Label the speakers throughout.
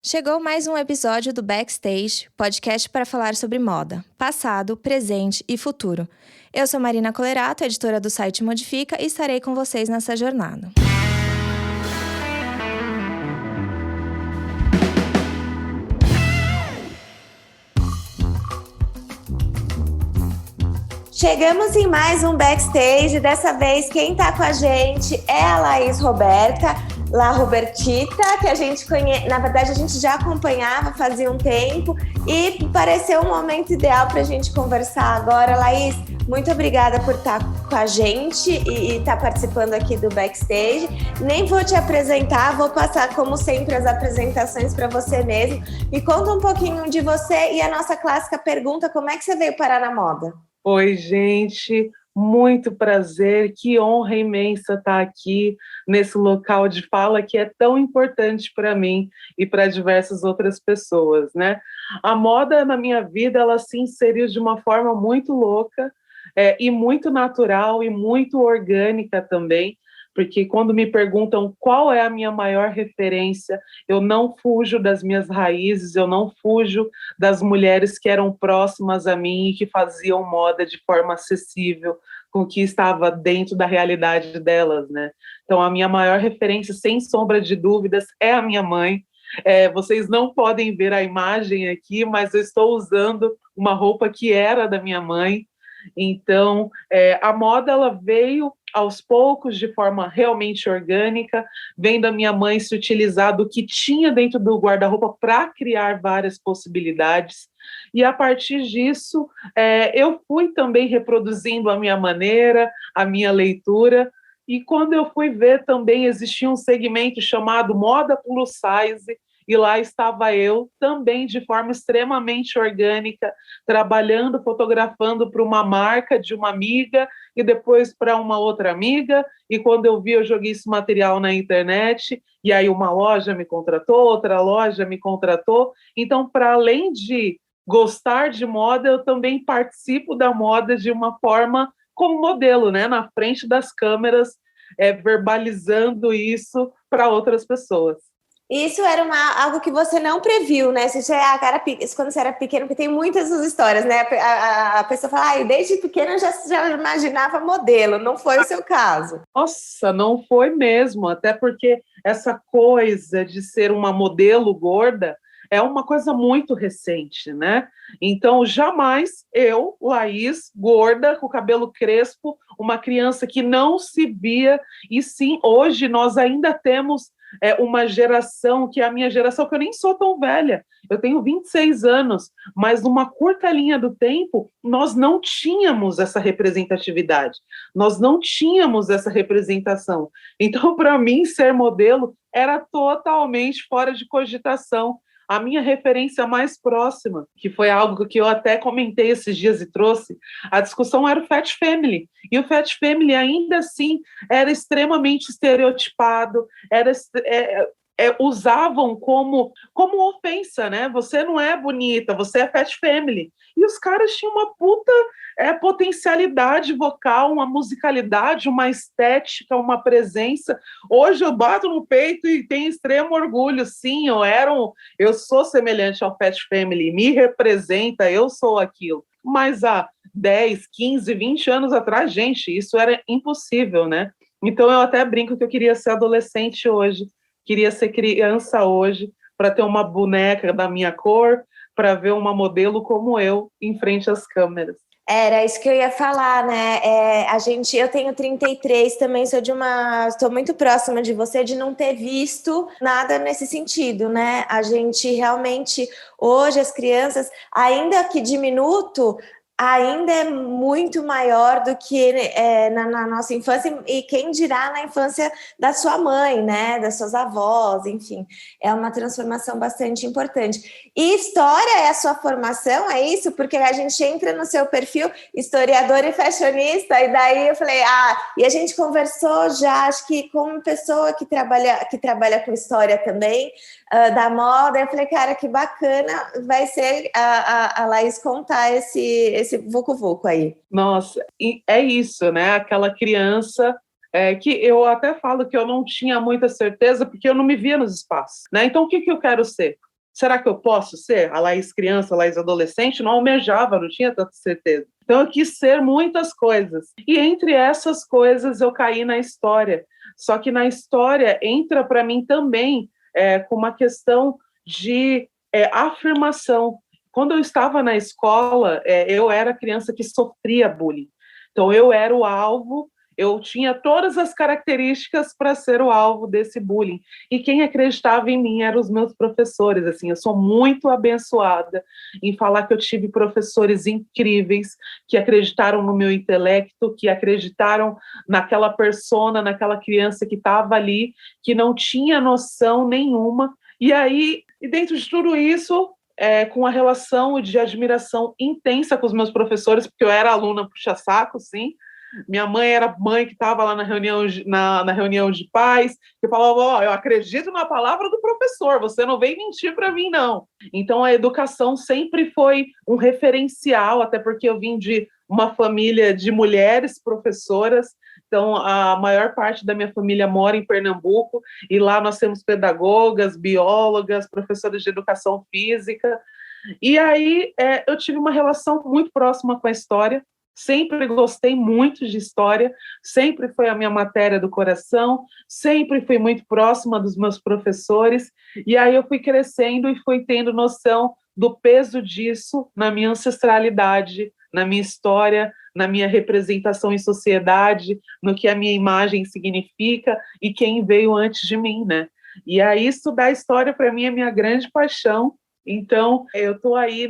Speaker 1: Chegou mais um episódio do Backstage, podcast para falar sobre moda, passado, presente e futuro. Eu sou Marina Colerato, editora do site Modifica, e estarei com vocês nessa jornada. Chegamos em mais um Backstage. Dessa vez quem está com a gente é a Laís Roberta, La Robertita, que a gente conhece, na verdade a gente já acompanhava fazia um tempo e pareceu um momento ideal para a gente conversar agora. Laís, muito obrigada por estar com a gente e estar participando aqui do Backstage. Nem vou te apresentar, vou passar como sempre as apresentações para você mesmo. Me conta um pouquinho de você e a nossa clássica pergunta: como é que você veio parar na moda?
Speaker 2: Oi, gente, muito prazer, que honra imensa estar aqui nesse local de fala que é tão importante para mim e para diversas outras pessoas, né? A moda na minha vida, ela se inseriu de uma forma muito louca, e muito natural e muito orgânica também, porque quando me perguntam qual é a minha maior referência, eu não fujo das minhas raízes, eu não fujo das mulheres que eram próximas a mim e que faziam moda de forma acessível, com o que estava dentro da realidade delas, né? Então, a minha maior referência, sem sombra de dúvidas, é a minha mãe. Vocês não podem ver a imagem aqui, mas eu estou usando uma roupa que era da minha mãe. Então, a moda ela veio aos poucos, de forma realmente orgânica, vendo a minha mãe se utilizar do que tinha dentro do guarda-roupa para criar várias possibilidades. E a partir disso, eu fui também reproduzindo a minha maneira, a minha leitura. E quando eu fui ver, também existia um segmento chamado moda plus size, e lá estava eu, também de forma extremamente orgânica, trabalhando, fotografando para uma marca de uma amiga e depois para uma outra amiga, e quando eu vi, eu joguei esse material na internet, e aí uma loja me contratou, outra loja me contratou. Então, para além de gostar de moda, eu também participo da moda de uma forma como modelo, né, na frente das câmeras, verbalizando isso para outras pessoas.
Speaker 1: Isso era algo que você não previu, né? Você já era, quando você era pequeno, porque tem muitas histórias, né? A pessoa fala, desde pequena já imaginava modelo, não foi o seu caso.
Speaker 2: Nossa, não foi mesmo, até porque essa coisa de ser uma modelo gorda é uma coisa muito recente, né? Então, jamais eu, Laís, gorda, com o cabelo crespo, uma criança que não se via, e sim, hoje nós ainda temos uma geração, que é a minha geração, que eu nem sou tão velha, eu tenho 26 anos, mas numa curta linha do tempo, nós não tínhamos essa representatividade, nós não tínhamos essa representação. Então, para mim, ser modelo era totalmente fora de cogitação. A minha referência mais próxima, que foi algo que eu até comentei esses dias e trouxe, a discussão era o Fat Family. E o Fat Family, ainda assim, era extremamente estereotipado, usavam como ofensa, né? Você não é bonita, você é Fat Family. E os caras tinham uma puta potencialidade vocal, uma musicalidade, uma estética, uma presença. Hoje eu bato no peito e tenho extremo orgulho. Sim, eu sou semelhante ao Fat Family, me representa, eu sou aquilo. Mas há 10, 15, 20 anos atrás, gente, isso era impossível, né? Então eu até brinco que eu queria ser adolescente hoje, queria ser criança hoje, para ter uma boneca da minha cor, para ver uma modelo como eu em frente às câmeras.
Speaker 1: Era isso que eu ia falar, né? Eu tenho 33, também estou muito próxima de você, de não ter visto nada nesse sentido, né? A gente realmente, hoje, as crianças, ainda que diminuto, ainda é muito maior do que na nossa infância, e quem dirá na infância da sua mãe, né? Das suas avós, enfim. É uma transformação bastante importante. E história é a sua formação, é isso? Porque a gente entra no seu perfil, historiador e fashionista, e daí eu falei, e a gente conversou já, acho que com uma pessoa que trabalha com história também, da moda. Eu falei, cara, que bacana vai ser a Laís contar esse vucu-vucu aí.
Speaker 2: Nossa, é isso, né? Aquela criança que eu até falo que eu não tinha muita certeza, porque eu não me via nos espaços, né? Então, o que eu quero ser? Será que eu posso ser a Laís criança, a Laís adolescente? Não almejava, não tinha tanta certeza. Então eu quis ser muitas coisas. E entre essas coisas eu caí na história. Só que na história entra para mim também com uma questão de afirmação. Quando eu estava na escola, eu era criança que sofria bullying. Então eu era o alvo, eu tinha todas as características para ser o alvo desse bullying. E quem acreditava em mim eram os meus professores. Assim, eu sou muito abençoada em falar que eu tive professores incríveis que acreditaram no meu intelecto, que acreditaram naquela persona, naquela criança que estava ali, que não tinha noção nenhuma. E aí, e dentro de tudo isso, com a relação de admiração intensa com os meus professores, porque eu era aluna puxa-saco, sim. Minha mãe era mãe que estava lá na reunião de pais, que falava, eu acredito na palavra do professor, você não vem mentir para mim, não. Então, a educação sempre foi um referencial, até porque eu vim de uma família de mulheres professoras, então a maior parte da minha família mora em Pernambuco, e lá nós temos pedagogas, biólogas, professoras de educação física, e aí eu tive uma relação muito próxima com a história. Sempre gostei muito de história, sempre foi a minha matéria do coração, sempre fui muito próxima dos meus professores, e aí eu fui crescendo e fui tendo noção do peso disso na minha ancestralidade, na minha história, na minha representação em sociedade, no que a minha imagem significa e quem veio antes de mim, né? E aí estudar história para mim é minha grande paixão. Então eu estou aí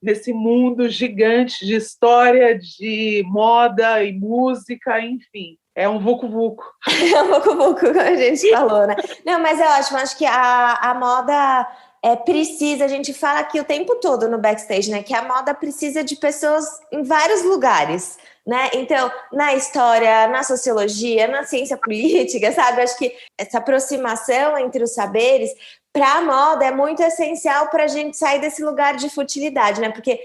Speaker 2: nesse mundo gigante de história, de moda e música, enfim. É um vucu-vucu.
Speaker 1: É um vucu-vucu, como a gente falou, né? Não, mas é ótimo. Acho que a moda precisa, a gente fala aqui o tempo todo no backstage, né? Que a moda precisa de pessoas em vários lugares, né? Então, na história, na sociologia, na ciência política, sabe? Acho que essa aproximação entre os saberes para a moda é muito essencial para a gente sair desse lugar de futilidade, né? Porque,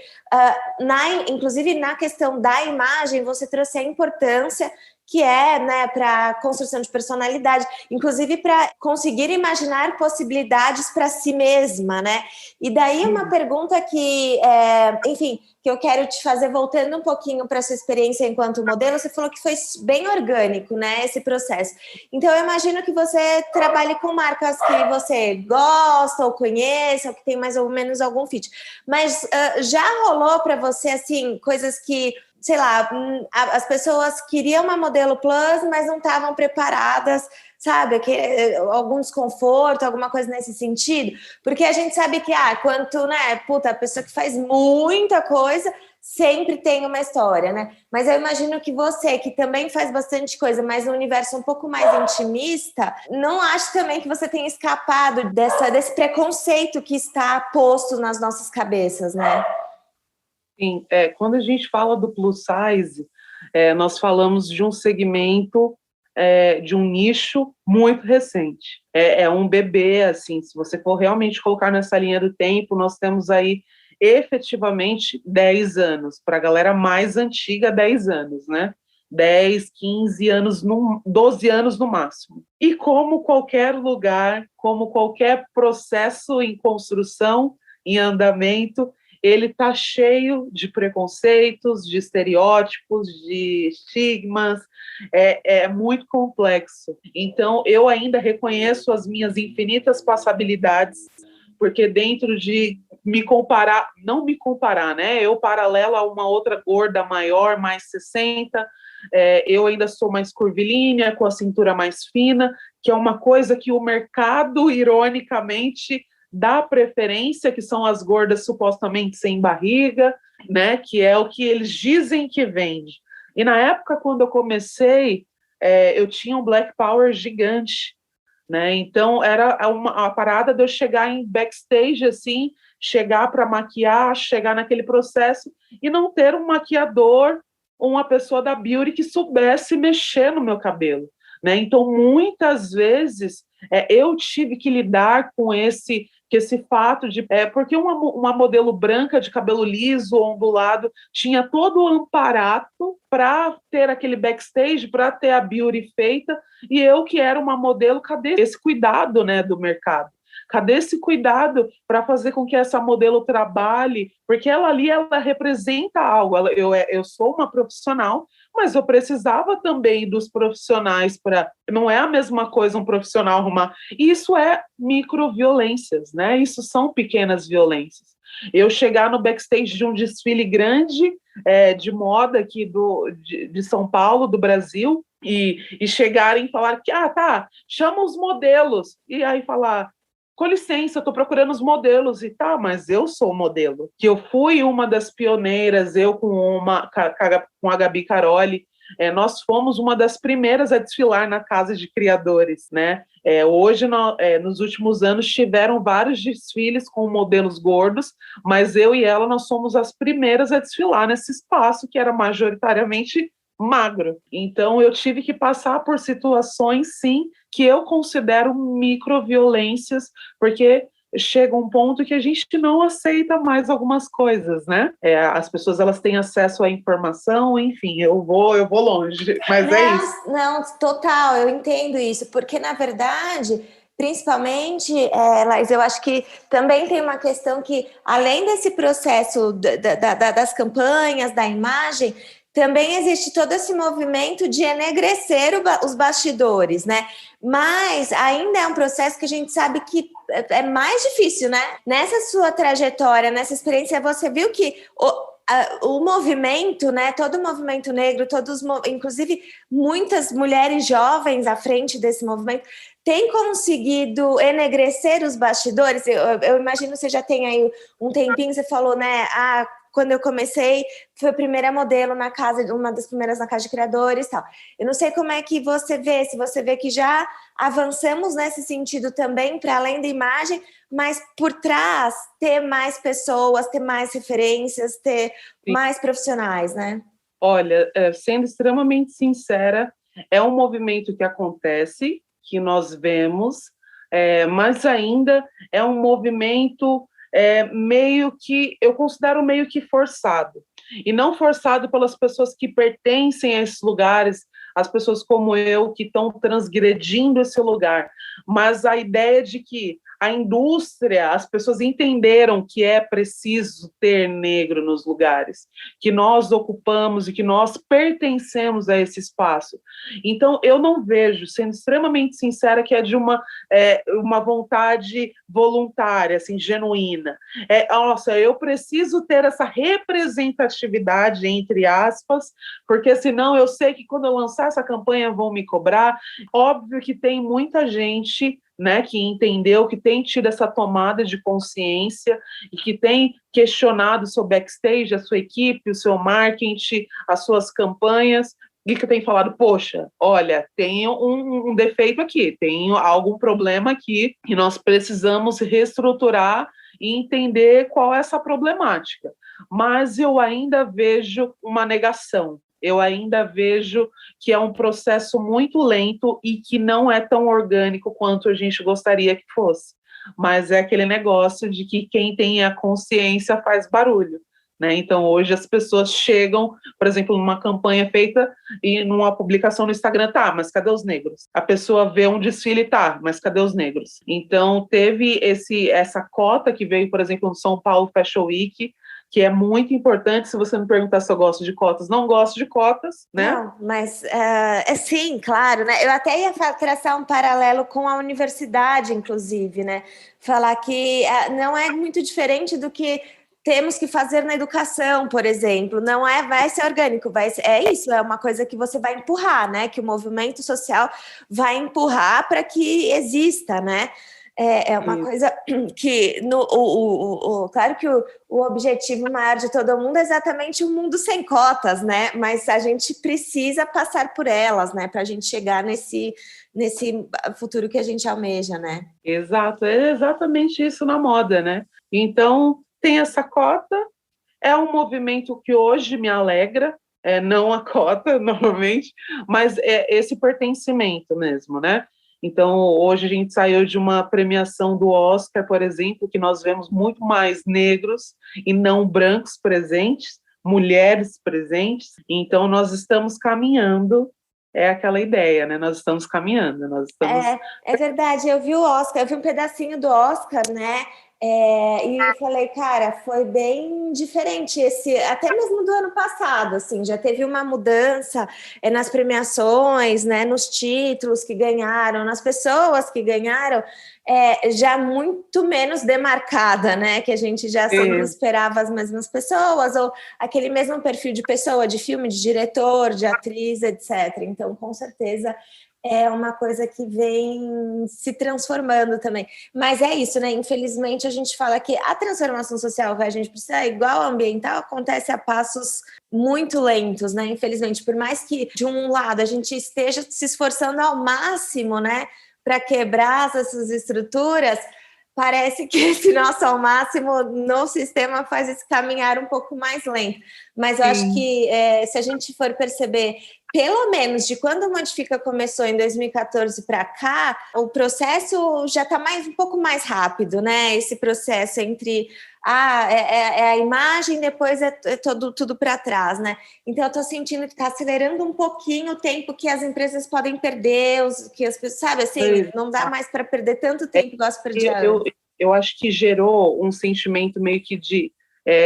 Speaker 1: inclusive, na questão da imagem, você trouxe a importância que né, para construção de personalidade, inclusive para conseguir imaginar possibilidades para si mesma, né? E daí uma pergunta que, enfim, que eu quero te fazer, voltando um pouquinho para a sua experiência enquanto modelo, você falou que foi bem orgânico, né, esse processo. Então, eu imagino que você trabalhe com marcas que você gosta ou conheça, ou que tem mais ou menos algum fit. Mas já rolou para você, assim, coisas que, sei lá, as pessoas queriam uma modelo plus, mas não estavam preparadas, sabe? Algum desconforto, alguma coisa nesse sentido? Porque a gente sabe que, quanto, né, a pessoa que faz muita coisa sempre tem uma história, né? Mas eu imagino que você, que também faz bastante coisa, mas no universo um pouco mais intimista, não acho também que você tenha escapado desse preconceito que está posto nas nossas cabeças, né?
Speaker 2: Sim, quando a gente fala do plus size, nós falamos de um segmento, de um nicho muito recente. É um bebê, assim, se você for realmente colocar nessa linha do tempo, nós temos aí efetivamente 10 anos, para a galera mais antiga, 10 anos, né? 10, 15 anos, 12 anos no máximo. E como qualquer lugar, como qualquer processo em construção, em andamento, ele está cheio de preconceitos, de estereótipos, de estigmas, é muito complexo. Então, eu ainda reconheço as minhas infinitas passabilidades, porque dentro de me comparar, não me comparar, né? Eu paralelo a uma outra gorda maior, mais 60, eu ainda sou mais curvilínea, com a cintura mais fina, que é uma coisa que o mercado, ironicamente, dá preferência, que são as gordas supostamente sem barriga, né? Que é o que eles dizem que vende. E na época, quando eu comecei, eu tinha um Black Power gigante, né? Então era a parada de eu chegar em backstage, assim, chegar para maquiar, chegar naquele processo e não ter um maquiador ou uma pessoa da beauty que soubesse mexer no meu cabelo, né? Então muitas vezes eu tive que lidar com esse fato de porque uma modelo branca de cabelo liso, ondulado, tinha todo o amparato para ter aquele backstage, para ter a beauty feita, e eu que era uma modelo, cadê esse cuidado, né, do mercado? Cadê esse cuidado para fazer com que essa modelo trabalhe? Porque ela ali, ela representa algo. Eu sou uma profissional, mas eu precisava também dos profissionais para... Não é a mesma coisa um profissional arrumar. Isso é microviolências, né? Isso são pequenas violências. Eu chegar no backstage de um desfile grande de moda aqui de São Paulo, do Brasil, e chegarem e falar que, tá, chama os modelos. E aí falar, com licença, estou procurando os modelos. E tá, mas eu sou modelo. Que eu fui uma das pioneiras, eu com a Gabi Caroli, nós fomos uma das primeiras a desfilar na Casa de Criadores, né? Hoje, nos últimos anos, tiveram vários desfiles com modelos gordos, mas eu e ela, nós somos as primeiras a desfilar nesse espaço que era majoritariamente magro. Então, eu tive que passar por situações, sim, que eu considero microviolências, porque chega um ponto que a gente não aceita mais algumas coisas, né? As pessoas, elas têm acesso à informação, enfim, eu vou longe, mas é isso.
Speaker 1: Não, total, eu entendo isso, porque na verdade, principalmente, Laís, eu acho que também tem uma questão que, além desse processo das campanhas, da imagem, também existe todo esse movimento de enegrecer os bastidores, né? Mas ainda é um processo que a gente sabe que é mais difícil, né? Nessa sua trajetória, nessa experiência, você viu que o movimento, né? Todo o movimento negro, inclusive muitas mulheres jovens à frente desse movimento, tem conseguido enegrecer os bastidores. Eu imagino que você já tem aí um tempinho, você falou, né? Quando eu comecei, foi a primeira modelo na casa, uma das primeiras na Casa de Criadores e tal. Eu não sei como é que você vê, se você vê que já avançamos nesse sentido também, para além da imagem, mas por trás ter mais pessoas, ter mais referências, ter mais profissionais, né?
Speaker 2: Olha, sendo extremamente sincera, é um movimento que acontece, que nós vemos, mas ainda é um movimento meio que, eu considero meio que forçado. E não forçado pelas pessoas que pertencem a esses lugares, as pessoas como eu que estão transgredindo esse lugar, mas a ideia de que a indústria, as pessoas entenderam que é preciso ter negro nos lugares, que nós ocupamos e que nós pertencemos a esse espaço. Então, eu não vejo, sendo extremamente sincera, que é de uma vontade voluntária, assim, genuína. Nossa, eu preciso ter essa representatividade, entre aspas, porque senão eu sei que quando eu lançar essa campanha vão me cobrar. Óbvio que tem muita gente, né, que entendeu, que tem tido essa tomada de consciência e que tem questionado o seu backstage, a sua equipe, o seu marketing, as suas campanhas, e que tem falado, poxa, olha, tem um defeito aqui, tem algum problema aqui, e nós precisamos reestruturar e entender qual é essa problemática. Mas eu ainda vejo uma negação. Eu ainda vejo que é um processo muito lento e que não é tão orgânico quanto a gente gostaria que fosse. Mas é aquele negócio de que quem tem a consciência faz barulho, né? Então, hoje as pessoas chegam, por exemplo, numa campanha feita e numa publicação no Instagram, tá, mas cadê os negros? A pessoa vê um desfile, tá, mas cadê os negros? Então, teve essa cota que veio, por exemplo, no São Paulo Fashion Week, que é muito importante. Se você me perguntar se eu gosto de cotas, não gosto de cotas, né?
Speaker 1: Não, mas sim, claro, né? Eu até ia traçar um paralelo com a universidade, inclusive, né? Falar que não é muito diferente do que temos que fazer na educação, por exemplo. Não vai ser orgânico, é isso, é uma coisa que você vai empurrar, né? Que o movimento social vai empurrar para que exista, né? É uma coisa que, claro que o objetivo maior de todo mundo é exatamente um mundo sem cotas, né? Mas a gente precisa passar por elas, né? Para a gente chegar nesse futuro que a gente almeja, né?
Speaker 2: Exato, é exatamente isso na moda, né? Então, tem essa cota, é um movimento que hoje me alegra, não a cota, normalmente, mas é esse pertencimento mesmo, né? Então, hoje a gente saiu de uma premiação do Oscar, por exemplo, que nós vemos muito mais negros e não brancos presentes, mulheres presentes. Então, nós estamos caminhando é aquela ideia, né? Nós estamos caminhando, nós estamos...
Speaker 1: É verdade, eu vi o Oscar, eu vi um pedacinho do Oscar, né? E falei, cara, foi bem diferente até mesmo do ano passado, assim, já teve uma mudança nas premiações, né? Nos títulos que ganharam, nas pessoas que ganharam, já muito menos demarcada, né? Que a gente já sempre esperava as mesmas pessoas, ou aquele mesmo perfil de pessoa, de filme, de diretor, de atriz, etc. Então, com certeza é uma coisa que vem se transformando também. Mas é isso, né? Infelizmente, a gente fala que a transformação social que a gente precisa, igual a ambiental, acontece a passos muito lentos, né? Infelizmente, por mais que, de um lado, a gente esteja se esforçando ao máximo, né, para quebrar essas estruturas, parece que esse nosso ao máximo no sistema faz esse caminhar um pouco mais lento. Mas eu acho que se a gente for perceber, pelo menos de quando a Modifica começou em 2014 para cá, o processo já está um pouco mais rápido, né? Esse processo entre a imagem, depois tudo para trás, né? Então eu estou sentindo que está acelerando um pouquinho o tempo que as empresas podem perder, que as pessoas, sabe, assim, não dá mais para perder tanto tempo igual se perdia antes.
Speaker 2: Eu acho que gerou um sentimento meio que de,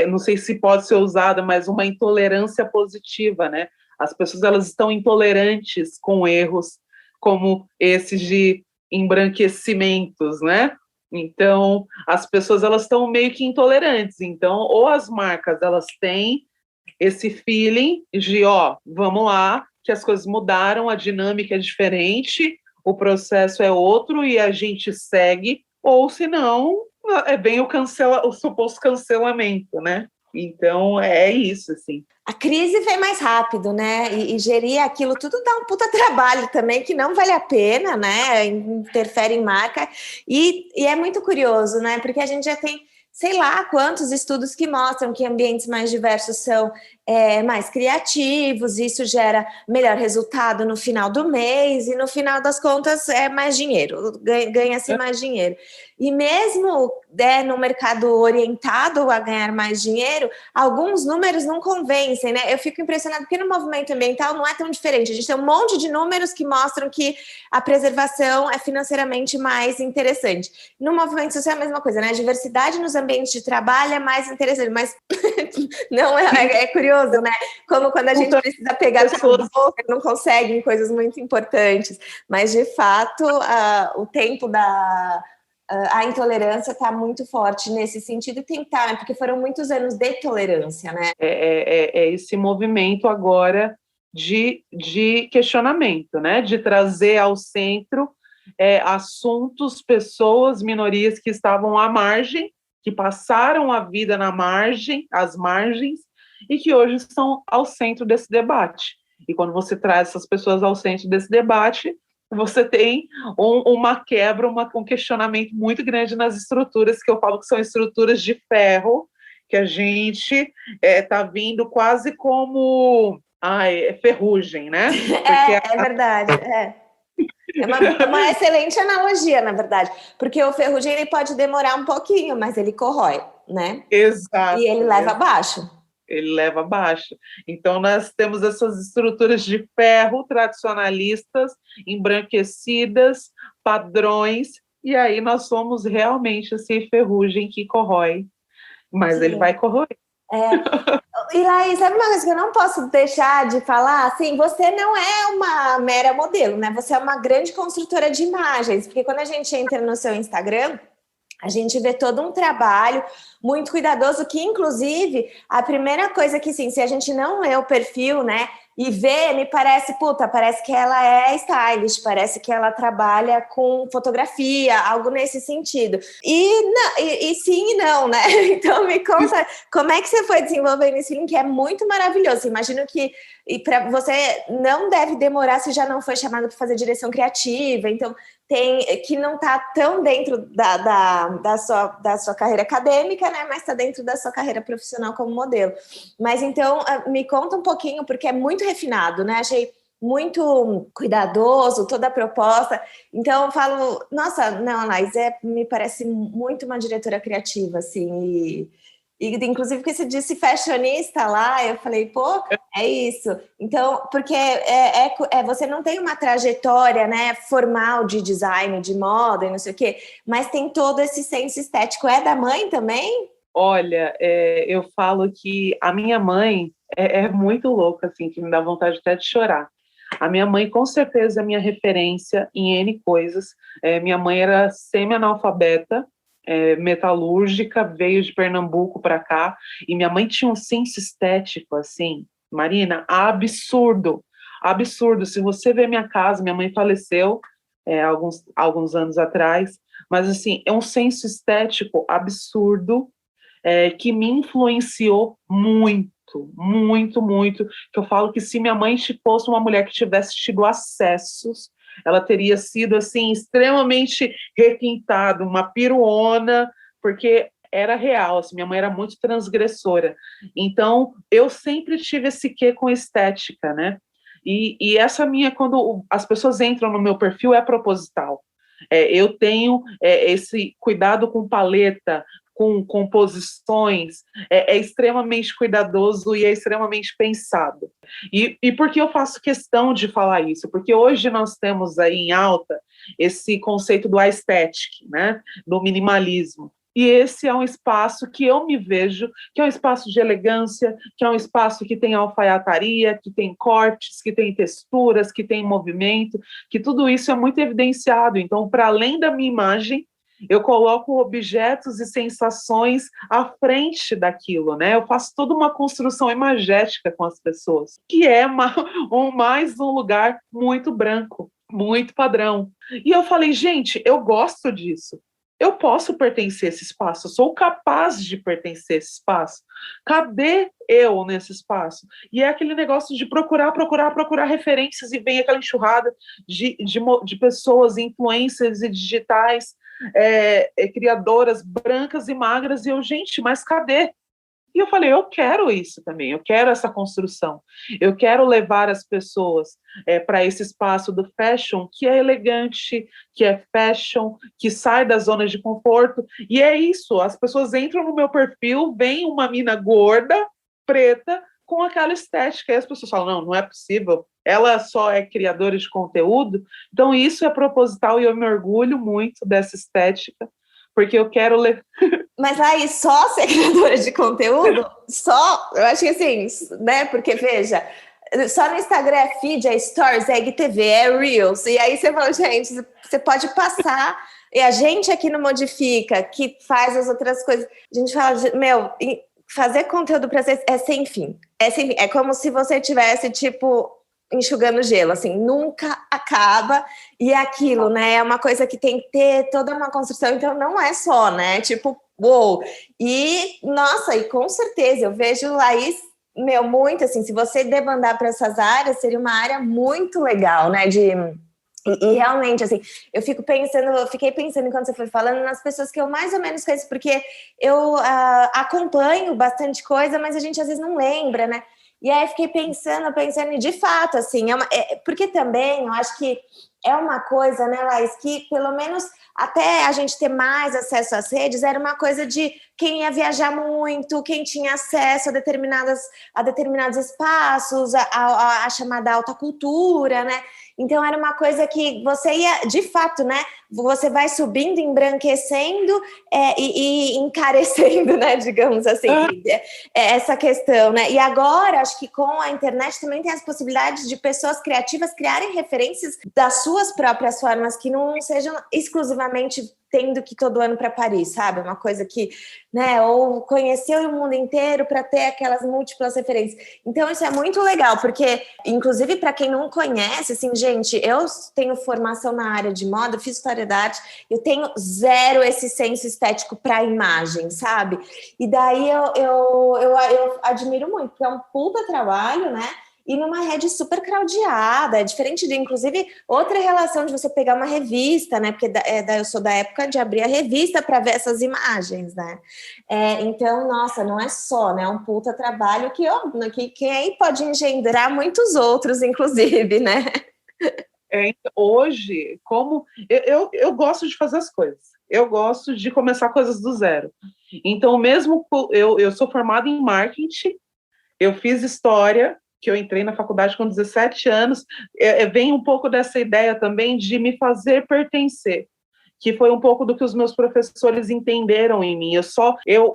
Speaker 2: não sei se pode ser usado, mas uma intolerância positiva, né? As pessoas, elas estão intolerantes com erros como esses de embranquecimentos, né? Então, as pessoas, elas estão meio que intolerantes. Então, ou as marcas, elas têm esse feeling de, vamos lá, que as coisas mudaram, a dinâmica é diferente, o processo é outro e a gente segue, ou se não, vem o suposto cancelamento, né? Então, é isso, assim.
Speaker 1: A crise vem mais rápido, né? E gerir aquilo tudo dá um puta trabalho também, que não vale a pena, né? Interfere em marca. E é muito curioso, né? Porque a gente já tem, sei lá, quantos estudos que mostram que ambientes mais diversos são mais criativos, isso gera melhor resultado no final do mês, e no final das contas é mais dinheiro, ganha-se mais dinheiro. E mesmo no mercado orientado a ganhar mais dinheiro, alguns números não convencem, né? Eu fico impressionada porque no movimento ambiental não é tão diferente. A gente tem um monte de números que mostram que a preservação é financeiramente mais interessante. No movimento social é a mesma coisa, né? A diversidade nos ambientes de trabalho é mais interessante, mas não é curioso, né? Como quando a gente precisa pegar pela boca, não consegue em coisas muito importantes. Mas, de fato, o tempo a intolerância está muito forte nesse sentido e tentar, né? Porque foram muitos anos de tolerância, né?
Speaker 2: É esse movimento agora de questionamento, né? De trazer ao centro assuntos, pessoas, minorias que estavam à margem, que passaram a vida na margem, às margens, e que hoje estão ao centro desse debate. E quando você traz essas pessoas ao centro desse debate, você tem uma quebra, um questionamento muito grande nas estruturas, que eu falo que são estruturas de ferro, que a gente está vindo quase como ferrugem, né?
Speaker 1: Porque é verdade, É uma excelente analogia, na verdade, porque o ferrugem ele pode demorar um pouquinho, mas ele corrói, né?
Speaker 2: Exato.
Speaker 1: E ele leva abaixo.
Speaker 2: Ele leva abaixo. Então, nós temos essas estruturas de ferro tradicionalistas, embranquecidas, padrões, e aí nós somos realmente esse ferrugem que corrói, mas Sim. Ele vai corroer.
Speaker 1: E Laís, sabe uma coisa que eu não posso deixar de falar? Assim, você não é uma mera modelo, né? Você é uma grande construtora de imagens, porque quando a gente entra no seu Instagram, a gente vê todo um trabalho muito cuidadoso, que inclusive a primeira coisa que sim, se a gente não lê o perfil, né, e vê, me parece, parece que ela é stylist, parece que ela trabalha com fotografia, algo nesse sentido. E sim e não, né? Então me conta, como é que você foi desenvolvendo esse link, que é muito maravilhoso. Imagino que para você não deve demorar se já não foi chamado para fazer direção criativa, então que não está tão dentro da sua carreira acadêmica, né? Mas está dentro da sua carreira profissional como modelo. Mas então, me conta um pouquinho, porque é muito refinado, né? Achei muito cuidadoso toda a proposta. Então, eu falo, nossa, não, Laís, me parece muito uma diretora criativa, assim, E, inclusive, porque você disse fashionista lá, eu falei, pô, é isso. Então, porque você não tem uma trajetória, né, formal de design, de moda e não sei o quê, mas tem todo esse senso estético. É da mãe também?
Speaker 2: Olha, eu falo que a minha mãe é muito louca, assim, que me dá vontade até de chorar. A minha mãe, com certeza, é minha referência em N coisas. Minha mãe era semi-analfabeta, metalúrgica, veio de Pernambuco para cá, e minha mãe tinha um senso estético, assim, Marina, absurdo, absurdo. Se você vê minha casa, minha mãe faleceu alguns anos atrás, mas, assim, é um senso estético absurdo, que me influenciou muito, muito, muito, que eu falo que se minha mãe fosse uma mulher que tivesse tido acessos, ela teria sido, assim, extremamente requintada, uma piruona, porque era real, assim, minha mãe era muito transgressora. Então, eu sempre tive esse quê com estética, né? E essa minha, quando as pessoas entram no meu perfil, é proposital. Eu tenho esse cuidado com paleta, com composições, é extremamente cuidadoso e é extremamente pensado. E por que eu faço questão de falar isso? Porque hoje nós temos aí em alta esse conceito do aesthetic, né? Do minimalismo. E esse é um espaço que eu me vejo, que é um espaço de elegância, que é um espaço que tem alfaiataria, que tem cortes, que tem texturas, que tem movimento, que tudo isso é muito evidenciado. Então, para além da minha imagem, eu coloco objetos e sensações à frente daquilo, né? Eu faço toda uma construção imagética com as pessoas, que é mais um lugar muito branco, muito padrão. E eu falei, gente, eu gosto disso. Eu posso pertencer a esse espaço, eu sou capaz de pertencer a esse espaço. Cadê eu nesse espaço? E é aquele negócio de procurar referências, e vem aquela enxurrada de pessoas, influencers e digitais, criadoras brancas e magras, e eu, gente, mas cadê? E eu falei, eu quero isso também, eu quero essa construção, eu quero levar as pessoas para esse espaço do fashion, que é elegante, que é fashion, que sai das zonas de conforto, e é isso, as pessoas entram no meu perfil, vem uma mina gorda, preta, com aquela estética, e as pessoas falam, não, não é possível, ela só é criadora de conteúdo, então isso é proposital e eu me orgulho muito dessa estética, porque eu quero ler.
Speaker 1: Mas aí, só ser criadora de conteúdo? Só? Eu acho que assim, né? Porque, veja, só no Instagram é feed, é stories, é IGTV, é Reels. E aí você fala, gente, você pode passar. E a gente aqui no Modifica, que faz as outras coisas, a gente fala, meu, fazer conteúdo para vocês é sem fim. É sem fim. É como se você tivesse, tipo, enxugando gelo, assim, nunca acaba, e é aquilo, né, é uma coisa que tem que ter toda uma construção, então não é só, né, tipo, uou, e, nossa, e com certeza, eu vejo Laís, meu, muito, assim, se você debandar para essas áreas, seria uma área muito legal, né, e realmente, assim, eu fiquei pensando enquanto você foi falando nas pessoas que eu mais ou menos conheço, porque eu acompanho bastante coisa, mas a gente às vezes não lembra, né? E aí fiquei pensando, e de fato, assim, porque também eu acho que é uma coisa, né, Laís, que pelo menos até a gente ter mais acesso às redes, era uma coisa de quem ia viajar muito, quem tinha acesso a determinados espaços, a chamada alta cultura, né? Então era uma coisa que você ia, de fato, né? Você vai subindo, embranquecendo e encarecendo, né? Digamos assim, essa questão, né? E agora, acho que com a internet também tem as possibilidades de pessoas criativas criarem referências das suas próprias formas, que não sejam exclusivamente tendo que ir todo ano para Paris, sabe? Uma coisa que, né, ou conheceu o mundo inteiro para ter aquelas múltiplas referências. Então, isso é muito legal, porque, inclusive, para quem não conhece, assim, gente, eu tenho formação na área de moda, fiz história da arte, eu tenho zero esse senso estético para a imagem, sabe? E daí eu admiro muito, porque é um puta trabalho, né? E numa rede super craudiada, é diferente de, inclusive, outra relação de você pegar uma revista, né? Porque eu sou da época de abrir a revista para ver essas imagens, né? Então, nossa, não é só, né? É um puta trabalho que aí pode engendrar muitos outros, inclusive, né?
Speaker 2: Hoje, como eu gosto de fazer as coisas, eu gosto de começar coisas do zero. Então, mesmo eu sou formada em marketing, eu fiz história, que eu entrei na faculdade com 17 anos, vem um pouco dessa ideia também de me fazer pertencer, que foi um pouco do que os meus professores entenderam em mim.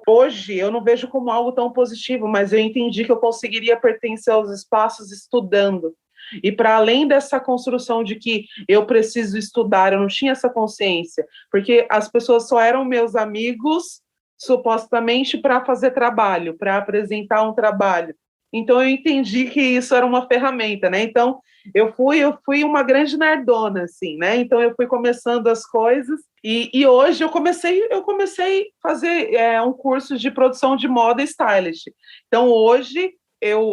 Speaker 2: Hoje eu não vejo como algo tão positivo, mas eu entendi que eu conseguiria pertencer aos espaços estudando. E para além dessa construção de que eu preciso estudar, eu não tinha essa consciência, porque as pessoas só eram meus amigos supostamente para fazer trabalho, para apresentar um trabalho. Então eu entendi que isso era uma ferramenta, né? Então eu fui uma grande nerdona, assim, né? Então eu fui começando as coisas e hoje eu comecei a fazer um curso de produção de moda e stylist. Então hoje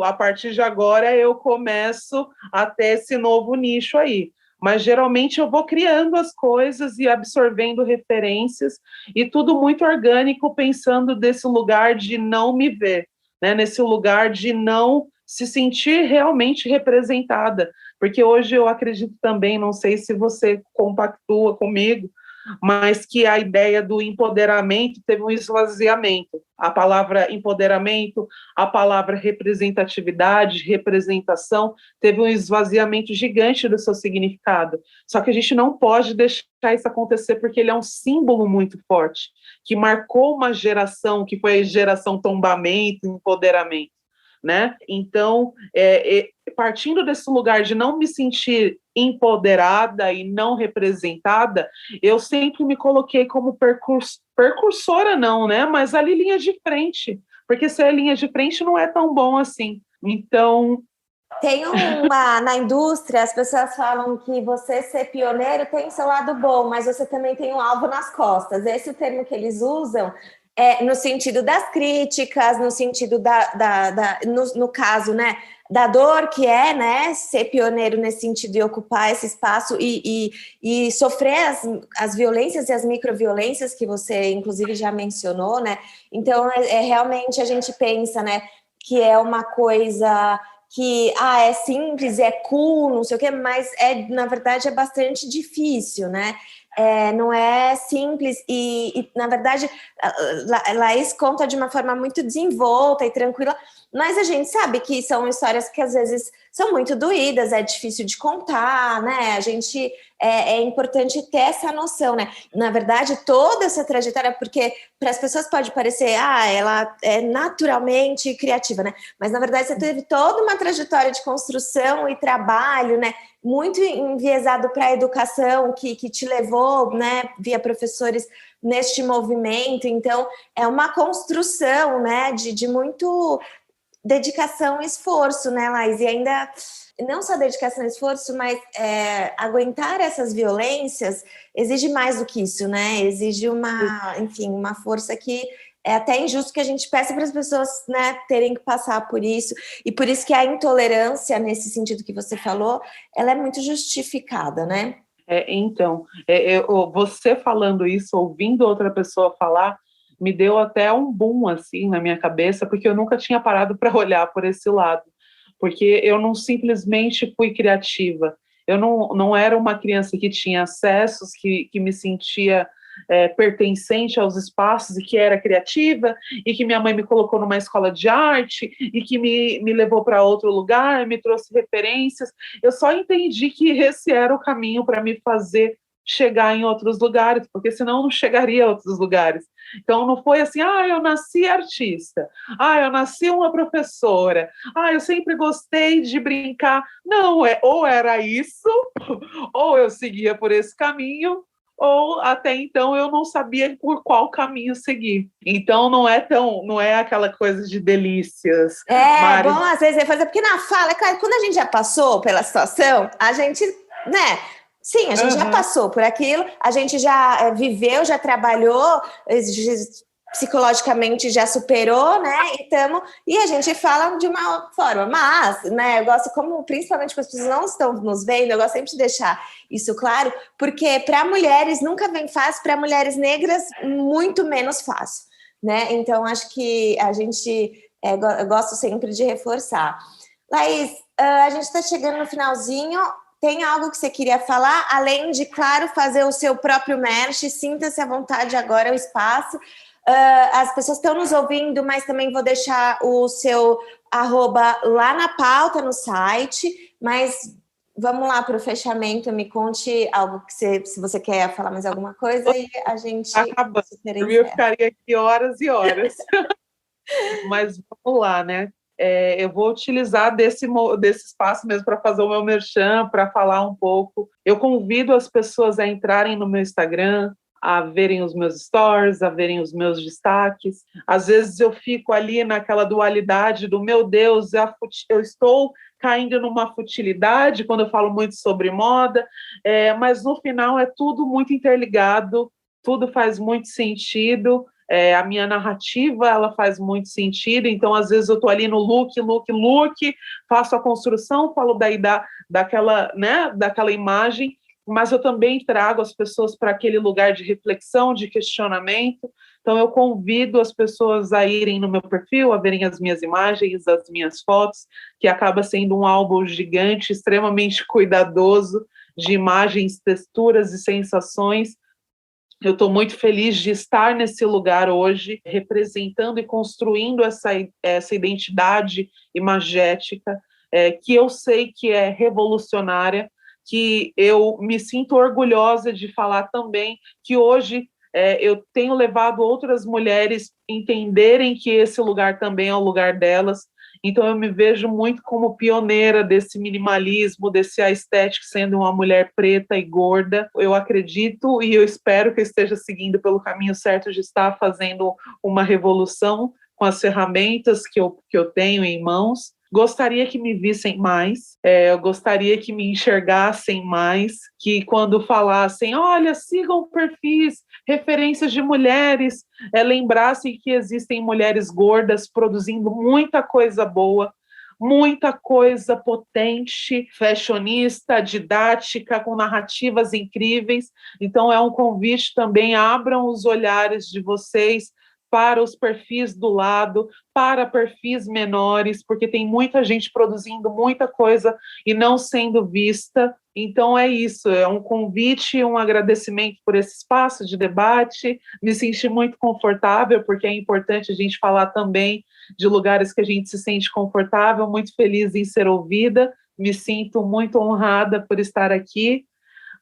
Speaker 2: a partir de agora eu começo a ter esse novo nicho aí. Mas geralmente eu vou criando as coisas e absorvendo referências e tudo muito orgânico, pensando desse lugar de não me ver, né? Nesse lugar de não se sentir realmente representada. Porque hoje eu acredito também, não sei se você compactua comigo, mas que a ideia do empoderamento teve um esvaziamento. A palavra empoderamento, a palavra representatividade, representação, teve um esvaziamento gigante do seu significado. Só que a gente não pode deixar isso acontecer porque ele é um símbolo muito forte, que marcou uma geração, que foi a geração tombamento, empoderamento, né? Então, partindo desse lugar de não me sentir empoderada e não representada, eu sempre me coloquei como percursora não, né? Mas ali linha de frente, porque ser linha de frente não é tão bom assim. Então,
Speaker 1: tem na indústria, as pessoas falam que você ser pioneiro tem seu lado bom, mas você também tem um alvo nas costas. Esse é o termo que eles usam, no sentido das críticas, no sentido no caso, né, da dor que é, né, ser pioneiro nesse sentido e ocupar esse espaço e sofrer as violências e as microviolências que você, inclusive, já mencionou, né? Então, realmente a gente pensa, né, que é uma coisa que é simples, é cool, não sei o quê, mas na verdade é bastante difícil, né? Não é simples e, na verdade, a Laís conta de uma forma muito desenvolta e tranquila, mas a gente sabe que são histórias que às vezes são muito doídas, é difícil de contar, né? A gente é importante ter essa noção, né? Na verdade, toda essa trajetória, porque para as pessoas pode parecer, ela é naturalmente criativa, né? Mas na verdade você teve toda uma trajetória de construção e trabalho, né? Muito enviesado para a educação, que te levou, né, via professores neste movimento. Então, é uma construção, né, de muito dedicação e esforço, né, Laís? E ainda, não só dedicação e esforço, mas aguentar essas violências exige mais do que isso, né? Exige uma força que é até injusto que a gente peça para as pessoas, né, terem que passar por isso, e por isso que a intolerância, nesse sentido que você falou, ela é muito justificada, né?
Speaker 2: Então, você falando isso, ouvindo outra pessoa falar, me deu até um boom, assim, na minha cabeça, porque eu nunca tinha parado para olhar por esse lado, porque eu não simplesmente fui criativa, eu não era uma criança que tinha acessos, que me sentia pertencente aos espaços e que era criativa, e que minha mãe me colocou numa escola de arte e que me levou para outro lugar, me trouxe referências. Eu só entendi que esse era o caminho para me fazer chegar em outros lugares, porque senão eu não chegaria a outros lugares. Então não foi assim, eu nasci artista, eu nasci uma professora, eu sempre gostei de brincar. Não, ou era isso, ou eu seguia por esse caminho, ou até então eu não sabia por qual caminho seguir. Então não é aquela coisa de delícias.
Speaker 1: Bom, às vezes é fazer, porque na fala, é claro, quando a gente já passou pela situação, a gente, né? Sim, a gente já passou por aquilo, a gente já viveu, já trabalhou, psicologicamente já superou, né? E a gente fala de uma forma, mas, né, eu gosto, como principalmente quando as pessoas não estão nos vendo, eu gosto sempre de deixar isso claro, porque para mulheres nunca vem fácil, para mulheres negras muito menos fácil, né? Então acho que a gente eu gosto sempre de reforçar. Laís, a gente está chegando no finalzinho. Tem algo que você queria falar? Além de, claro, fazer o seu próprio merch, sinta-se à vontade agora, o espaço. As pessoas estão nos ouvindo, mas também vou deixar o seu arroba lá na pauta no site, mas vamos lá para o fechamento, me conte algo que se você quer falar mais alguma coisa e a gente...
Speaker 2: Acabando, eu ficaria aqui horas e horas. Mas vamos lá, né? Eu vou utilizar desse espaço mesmo para fazer o meu merchan, para falar um pouco. Eu convido as pessoas a entrarem no meu Instagram, a verem os meus stories, a verem os meus destaques. Às vezes eu fico ali naquela dualidade do, meu Deus, eu estou caindo numa futilidade quando eu falo muito sobre moda, mas no final é tudo muito interligado, tudo faz muito sentido. A minha narrativa, ela faz muito sentido, então às vezes eu estou ali no look, faço a construção, falo daquela imagem, mas eu também trago as pessoas para aquele lugar de reflexão, de questionamento. Então eu convido as pessoas a irem no meu perfil, a verem as minhas imagens, as minhas fotos, que acaba sendo um álbum gigante, extremamente cuidadoso, de imagens, texturas e sensações. Eu estou muito feliz de estar nesse lugar hoje, representando e construindo essa identidade imagética, que eu sei que é revolucionária, que eu me sinto orgulhosa de falar também, que hoje eu tenho levado outras mulheres a entenderem que esse lugar também é o lugar delas. Então eu me vejo muito como pioneira desse minimalismo, desse aesthetic, sendo uma mulher preta e gorda. Eu acredito e eu espero que eu esteja seguindo pelo caminho certo de estar fazendo uma revolução com as ferramentas que eu tenho em mãos. Gostaria que me vissem mais, eu gostaria que me enxergassem mais, que quando falassem, olha, sigam perfis, referências de mulheres, lembrassem que existem mulheres gordas produzindo muita coisa boa, muita coisa potente, fashionista, didática, com narrativas incríveis. Então é um convite também, abram os olhares de vocês para os perfis do lado, para perfis menores, porque tem muita gente produzindo muita coisa e não sendo vista. Então é isso, é um convite, um agradecimento por esse espaço de debate. Me senti muito confortável, porque é importante a gente falar também de lugares que a gente se sente confortável, muito feliz em ser ouvida, me sinto muito honrada por estar aqui.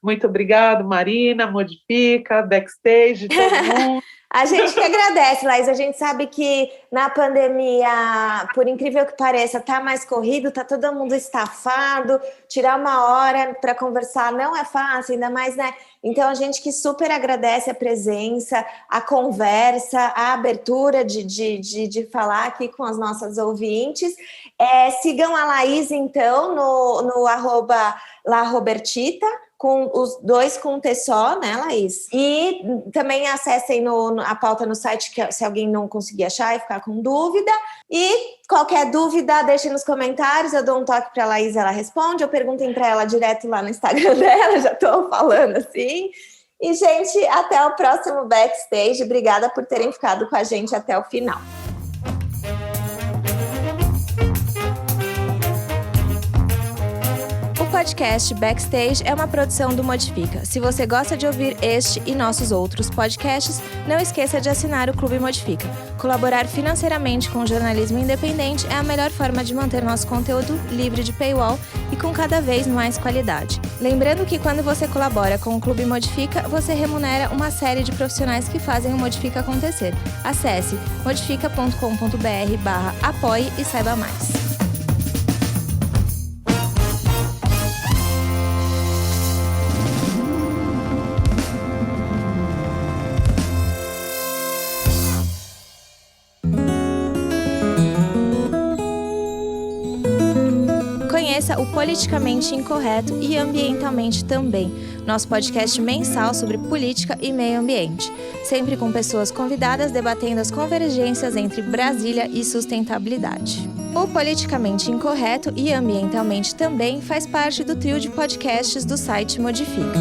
Speaker 2: Muito obrigado, Marina, Modifica, Backstage, todo mundo.
Speaker 1: A gente que agradece, Laís. A gente sabe que na pandemia, por incrível que pareça, tá mais corrido, tá todo mundo estafado. Tirar uma hora para conversar não é fácil, ainda mais, né? Então a gente que super agradece a presença, a conversa, a abertura de falar aqui com as nossas ouvintes. Sigam a Laís, então, no arroba LaRobertita, com os dois com T só, né, Laís? E também acessem a pauta no site, se alguém não conseguir achar e ficar com dúvida. E qualquer dúvida, deixem nos comentários, eu dou um toque para a Laís, ela responde, ou perguntem para ela direto lá no Instagram dela, já estou falando assim. E, gente, até o próximo Backstage. Obrigada por terem ficado com a gente até o final. O podcast Backstage é uma produção do Modifica. Se você gosta de ouvir este e nossos outros podcasts, não esqueça de assinar o Clube Modifica. Colaborar financeiramente com o jornalismo independente é a melhor forma de manter nosso conteúdo livre de paywall e com cada vez mais qualidade. Lembrando que quando você colabora com o Clube Modifica, você remunera uma série de profissionais que fazem o Modifica acontecer. Acesse modifica.com.br/apoie e saiba mais. Conheça o Politicamente Incorreto e Ambientalmente Também, nosso podcast mensal sobre política e meio ambiente, sempre com pessoas convidadas debatendo as convergências entre Brasília e sustentabilidade. O Politicamente Incorreto e Ambientalmente Também faz parte do trio de podcasts do site Modifica.